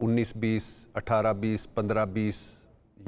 19-20, 18-20, 15-20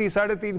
3.5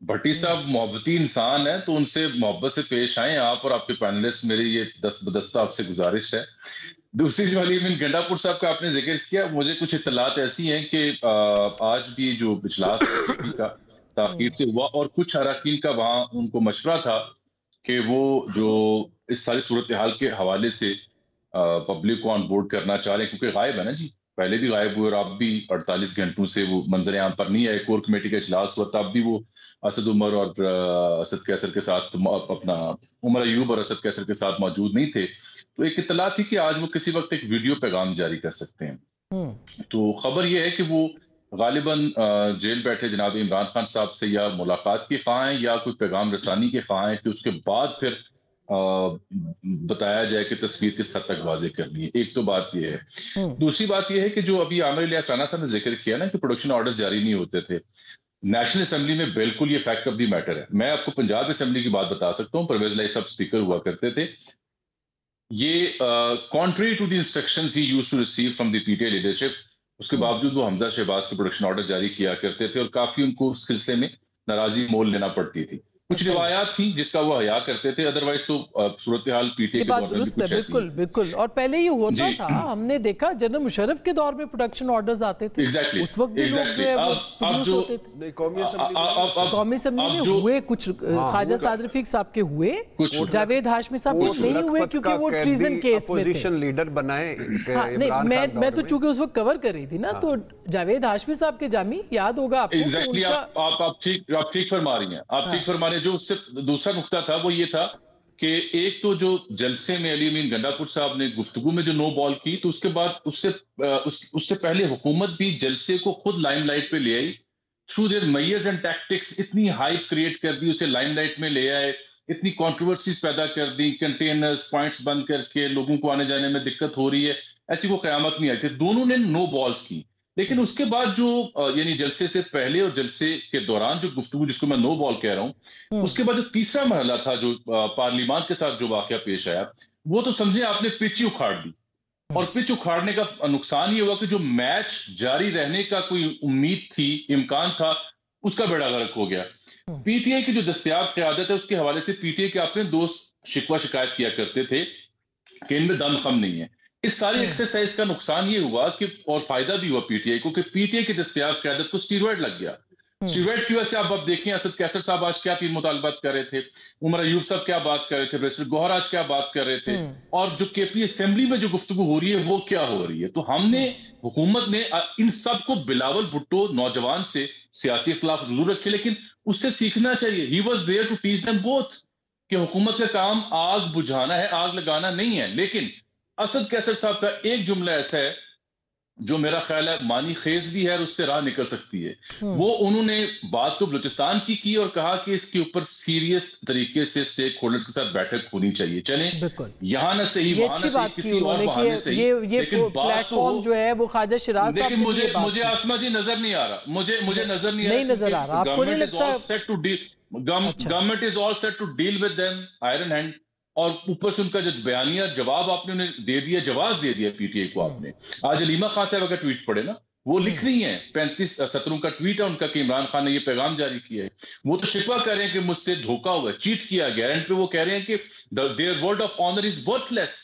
بھٹی صاحب محبتی انسان ہے تو ان سے محبت سے پیش آئیں آپ اور آپ کے پینلسٹ، میری یہ دست بدستہ آپ سے گزارش ہے۔ دوسری جو علی امین گنڈا پور صاحب کا آپ نے ذکر کیا، مجھے کچھ اطلاعات ایسی ہیں کہ آج بھی جو اجلاس کا تاخیر سے ہوا اور کچھ اراکین کا وہاں ان کو مشورہ تھا کہ وہ جو اس ساری صورتحال کے حوالے سے پبلک کو آن بورڈ کرنا چاہ رہے ہیں، کیونکہ غائب ہے نا جی، پہلے بھی غائب ہوئے اور اب بھی 48 گھنٹوں سے وہ منظر عام پر نہیں آئے۔ کور کمیٹی کا اجلاس ہوا تب بھی وہ اسد عمر اور اسد کیسر کے ساتھ، اپنا عمر ایوب اور اسد کیسر کے ساتھ موجود نہیں تھے۔ تو ایک اطلاع تھی کہ آج وہ کسی وقت ایک ویڈیو پیغام جاری کر سکتے ہیں۔ تو خبر یہ ہے کہ وہ غالباً جیل بیٹھے جناب عمران خان صاحب سے یا ملاقات کے خواہاں ہیں یا کوئی پیغام رسانی کے خواہاں ہیں کہ اس کے بعد پھر بتایا جائے کہ تصویر کس حد تک واضح کرنی ہے۔ ایک تو بات یہ ہے۔ دوسری بات یہ ہے کہ جو ابھی عامر الیاس رانا صاحب نے ذکر کیا نا کہ پروڈکشن آرڈر جاری نہیں ہوتے تھے، نیشنل اسمبلی میں بالکل یہ فیکٹ آف دی میٹر ہے۔ میں آپ کو پنجاب اسمبلی کی بات بتا سکتا ہوں، پرویز الہی صاحب اسپیکر ہوا کرتے تھے، یہ contrary to the instructions he used to receive from the PTI leadership، اس کے باوجود وہ حمزہ شہباز کے پروڈکشن آرڈر جاری کیا کرتے تھے اور کافی ان کو اس سلسلے میں ناراضی مول لینا پڑتی تھی۔ کچھ روایات تھیں جس کا وہ حیا کرتے تھے، ادروائز تو صورتحال پی ٹی اے کے دور میں بھی کچھ ایسی۔ بالکل، اور پہلے یہ ہوتا تھا، ہم نے دیکھا جنرل مشرف کے دور میں پروڈکشن آرڈرز آتے تھے، اس وقت بھی لوگ جو ہے وہ پروڈیوس ہوتے تھے۔ قومی اسمبلی میں ہوئے کچھ، خواجہ سعد رفیق صاحب کے ہوئے، جاوید ہاشمی صاحب کے نہیں ہوئے کیونکہ وہ ٹریزن کیس میں تھے، لیڈر بنائے۔ میں تو چونکہ اس وقت کور کر رہی تھی نا، تو جاوید ہاشمی صاحب کے جامی یاد ہوگا آپ کو۔ آپ ٹھیک فرما رہی ہیں، آپ ٹھیک فرما رہے ہیں۔ جو اس سے دوسرا نقطہ تھا وہ یہ تھا کہ ایک تو جو جلسے میں علی امین گنڈا پور صاحب نے گفتگو میں جو نو بال کی، تو اس کے بعد اس سے پہلے حکومت بھی جلسے کو خود لائم لائٹ پہ لے آئی تھرو دیئر میئرز اینڈ ٹیکٹکس، اتنی ہائپ کریٹ کر دی، اسے لائم لائٹ میں لے آئے، اتنی کنٹروورسیز پیدا کر دی، کنٹینرز پوائنٹس بند کر کے لوگوں کو آنے جانے میں دقت ہو رہی ہے، ایسی کوئی قیامت نہیں آئی تھی۔ دونوں نے نو بالز کی، لیکن اس کے بعد جو یعنی جلسے سے پہلے اور جلسے کے دوران جو گفتگو، جس کو میں نو بال کہہ رہا ہوں، اس کے بعد جو تیسرا مرحلہ تھا جو پارلیمان کے ساتھ جو واقعہ پیش آیا، وہ تو سمجھے آپ نے پچ ہی اکھاڑ دی، اور پچ اکھاڑنے کا نقصان یہ ہوا کہ جو میچ جاری رہنے کا کوئی امید تھی، امکان تھا، اس کا بیڑا غرق ہو گیا۔ پی ٹی آئی کی جو دستیاب قیادت ہے اس کے حوالے سے پی ٹی آئی کے اپنے دوست شکوہ شکایت کیا کرتے تھے کہ ان میں دم خم نہیں ہے۔ اس ساری ایکسرسائز کا نقصان یہ ہوا کہ، اور فائدہ بھی ہوا پی ٹی آئی کو، کہ پی ٹی آئی کی دستیاب قیادت کو اسٹیرائڈ لگ گیا۔ اسٹیرائڈ کی وجہ سے آپ دیکھیں اسد کیسر صاحب آج کیا تین مطالبات کر رہے تھے، عمر ایوب صاحب کیا بات کر رہے تھے، پریسیڈنٹ گوہر آج کیا بات کر رہے تھے، اور جو کے پی اسمبلی میں جو گفتگو ہو رہی ہے وہ کیا ہو رہی ہے۔ تو ہم نے، حکومت نے ان سب کو، بلاول بھٹو نوجوان سے سیاسی اختلاف ضرور رکھے لیکن اس سے سیکھنا چاہیے۔ He was there to teach them both کہ حکومت کا کام آگ بجھانا ہے، آگ لگانا نہیں ہے۔ لیکن اسد کیسر صاحب کا ایک جملہ ایسا ہے جو میرا خیال ہے معنی خیز بھی ہے اور اس سے راہ نکل سکتی ہے۔ وہ انہوں نے بات تو بلوچستان کی اور کہا کہ اس کے اوپر سیریس طریقے سے سٹیک ہولڈر کے ساتھ بیٹھک ہونی چاہیے۔ چلیں یہاں نہ صحیح، وہاں نہ صحیح، کسی اور بہانے سے، لیکن بات تو جو ہے وہ خواجہ شیراز صاحب، لیکن مجھے آسما جی نظر نہیں آ رہا، مجھے نظر نہیں آ رہا۔ Government is all set to deal with them iron hand, اور اوپر سے ان کا جو بیانیہ جواب آپ نے انہیں دے دیا، جواز دے دیا پی ٹی آئی کو آپ نے۔ آج علیمہ خان صاحب کا ٹویٹ پڑھے نا، وہ لکھ رہی ہیں 35 سطروں کا ٹویٹ ہے ان کا کہ عمران خان نے یہ پیغام جاری کیا ہے۔ وہ تو شکوہ کر رہے ہیں کہ مجھ سے دھوکا ہوا، چیٹ کیا گیا، اینڈ پہ وہ کہہ رہے ہیں کہ their word of honor is worthless۔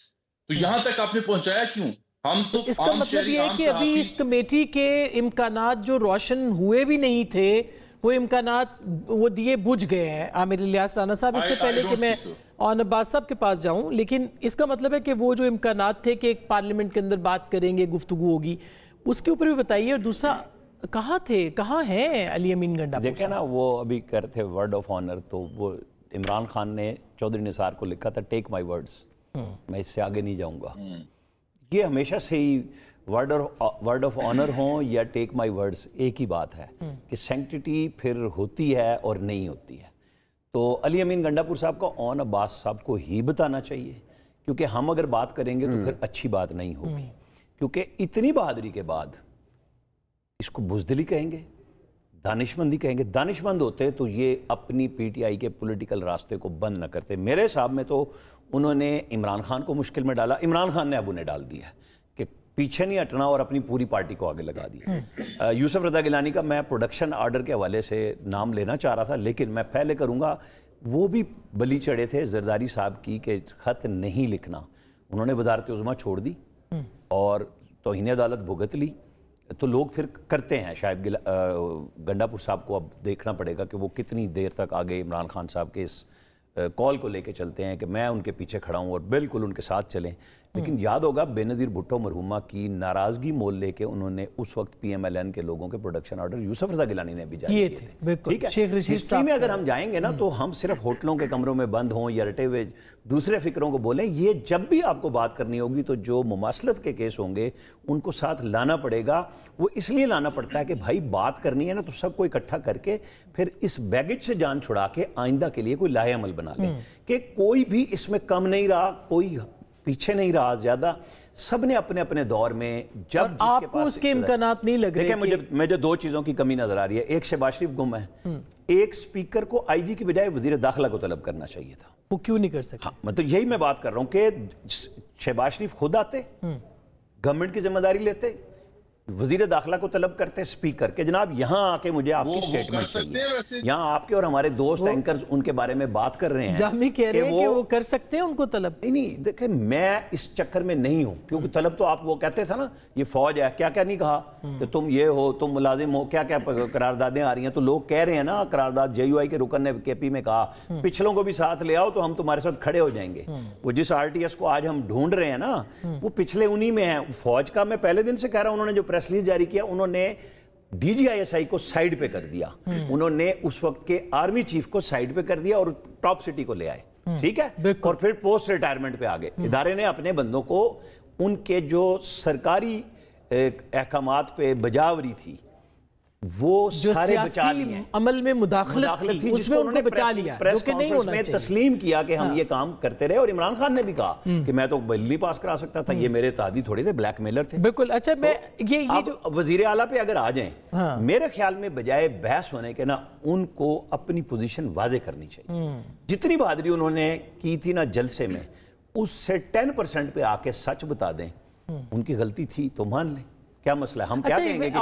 تو یہاں تک آپ نے پہنچایا کیوں؟ ہم تو اس کا مطلب یہ ہے کہ ابھی اس کمیٹی کے امکانات جو روشن ہوئے بھی نہیں تھے، وہ امکانات وہ دیے بجھ گئے ہیں۔ عامر الیاس رانا صاحب، اس سے پہلے کہ میں آن عباس صاحب کے پاس جاؤں، لیکن اس کا مطلب ہے کہ وہ جو امکانات تھے کہ ایک پارلیمنٹ کے اندر بات کریں گے، گفتگو ہوگی، اس کے اوپر بھی بتائیے۔ اور دوسرا، کہاں تھے، کہاں ہیں علی امین گنڈا؟ دیکھیں نا، وہ ابھی کہہ رہے تھے ورڈ آف آنر، تو وہ عمران خان نے چودھری نثار کو لکھا تھا ٹیک مائی ورڈز، میں اس سے آگے نہیں جاؤں گا۔ یہ ہمیشہ سے ہی ورڈ آف آنر ہوں یا ٹیک مائی ورڈز، ایک ہی بات ہے کہ سینکٹیٹی پھر ہوتی ہے اور نہیں ہوتی ہے۔ تو علی امین گنڈا پور صاحب کو آن عباس صاحب کو ہی بتانا چاہیے، کیونکہ ہم اگر بات کریں گے تو پھر اچھی بات نہیں ہوگی، کیونکہ اتنی بہادری کے بعد اس کو بزدلی کہیں گے، دانش مندی کہیں گے۔ دانش مند ہوتے تو یہ اپنی پی ٹی آئی کے پولیٹیکل راستے کو بند نہ کرتے۔ میرے حساب میں تو انہوں نے عمران خان کو مشکل میں ڈالا، عمران خان نے اب انہیں ڈال دیا کہ پیچھے نہیں ہٹنا اور اپنی پوری پارٹی کو آگے لگا دیا. یوسف رضا گیلانی کا میں پروڈکشن آرڈر کے حوالے سے نام لینا چاہ رہا تھا، لیکن میں پہلے کروں گا. وہ بھی بلی چڑھے تھے زرداری صاحب کی کہ خط نہیں لکھنا. انہوں نے وزارت عظمیٰ چھوڑ دی اور توہین عدالت بھگت لی. تو لوگ پھر کرتے ہیں. شاید گنڈاپور صاحب کو اب دیکھنا پڑے گا کہ وہ کتنی دیر تک آگے عمران خان صاحب کے اس کال کو لے کے چلتے ہیں کہ میں ان کے پیچھے کھڑا ہوں اور بالکل ان کے ساتھ چلیں. لیکن یاد ہوگا بے نظیر بھٹو مرحومہ کی ناراضگی مول لے کے انہوں نے اس وقت پی ایم ایل این کے لوگوں کے پروڈکشن آرڈر یوسف رضا گیلانی نے بھی جاری کیے تھے. ٹھیک ہے، ہسٹری میں اگر ہم جائیں گے نا تو ہم صرف ہوٹلوں کے کمروں میں بند ہوں یا رٹے ہوئے دوسرے فکروں کو بولیں. یہ جب بھی آپ کو بات کرنی ہوگی تو جو مماثلت کے کیس ہوں گے ان کو ساتھ لانا پڑے گا. وہ اس لیے لانا پڑتا ہے کہ بھائی بات کرنی ہے نا تو سب کو اکٹھا کر کے پھر اس بیگیج سے جان چھڑا کے آئندہ کے لیے کوئی لائحہ عمل بنا لیں کہ کوئی بھی اس میں کم نہیں رہا، کوئی پیچھے نہیں رہا زیادہ. سب نے اپنے اپنے دور میں جب جس کے پاس اس کے امکانات نہیں لگ رہے. دیکھیں مجھے دو چیزوں کی کمی نظر آ رہی ہے. ایک شہباز شریف گم ہے. ایک سپیکر کو آئی جی کی بجائے وزیر داخلہ کو طلب کرنا چاہیے تھا. وہ کیوں نہیں کر سکتے؟ مطلب یہی میں بات کر رہا ہوں کہ شہباز شریف خود آتے، گورنمنٹ کی ذمہ داری لیتے، وزیر داخلہ کو طلب کرتے اسپیکر کہ جناب یہاں آ کے مجھے آپ کی سٹیٹمنٹ چاہیے. یہاں آپ کے اور ہمارے دوست اینکرز ان کے بارے میں بات کر رہے ہیں. جامی کہہ رہے ہیں کہ وہ کر سکتے ہیں ان کو طلب. نہیں دیکھیں میں اس چکر میں نہیں ہوں کیونکہ طلب تو آپ وہ کہتے تھا نا یہ فوج ہے، کیا کیا نہیں کہا کہ تم یہ ہو، تم ملازم ہو، کیا کیا قراردادیں آ رہی ہیں. تو لوگ کہہ رہے ہیں نا قرارداد جے یو آئی کے رکن نے کے پی میں کہا پچھلوں کو بھی ساتھ لے آؤ تو ہم تمہارے ساتھ کھڑے ہو جائیں گے. وہ جس آر ٹی ایس کو آج ہم ڈھونڈ رہے ہیں نا وہ پچھلے انہی میں ہیں. فوج کا میں پہلے دن سے کہہ رہا ہوں، انہوں نے جو پریس ریلیز جاری کیا انہوں نے D G I S I کو سائیڈ پہ کر دیا. انہوں نے اس وقت کے آرمی چیف کو سائیڈ پہ کر دیا اور ٹاپ سٹی کو لے آئے. ٹھیک ہے، اور پھر پوسٹ ریٹائرمنٹ پہ آگے. ادارے نے اپنے بندوں کو ان کے جو سرکاری احکامات پہ بجاوری تھی وہ سارے بچا لیے. عمل میں مداخلت تھی اس میں انہوں نے بچا لیا، پریس کانفرنس میں تسلیم کیا کہ ہم یہ کام کرتے رہے. اور عمران خان نے بھی کہا کہ میں تو بل نہیں پاس کرا سکتا تھا، یہ میرے اتحادی تھوڑے تھے، بلیک میلر تھے. بالکل. اچھا میں یہ جو وزیر اعلیٰ پہ اگر آ جائیں میرے خیال میں بجائے بحث ہونے کے نا ان کو اپنی پوزیشن واضح کرنی چاہیے. جتنی بہادری انہوں نے کی تھی نا جلسے میں اس سے 10% پہ آ کے سچ بتا دیں. ان کی غلطی تھی تو مان لیں، کیا مسئلہ ہے. ہم کیا کہیں گے کہ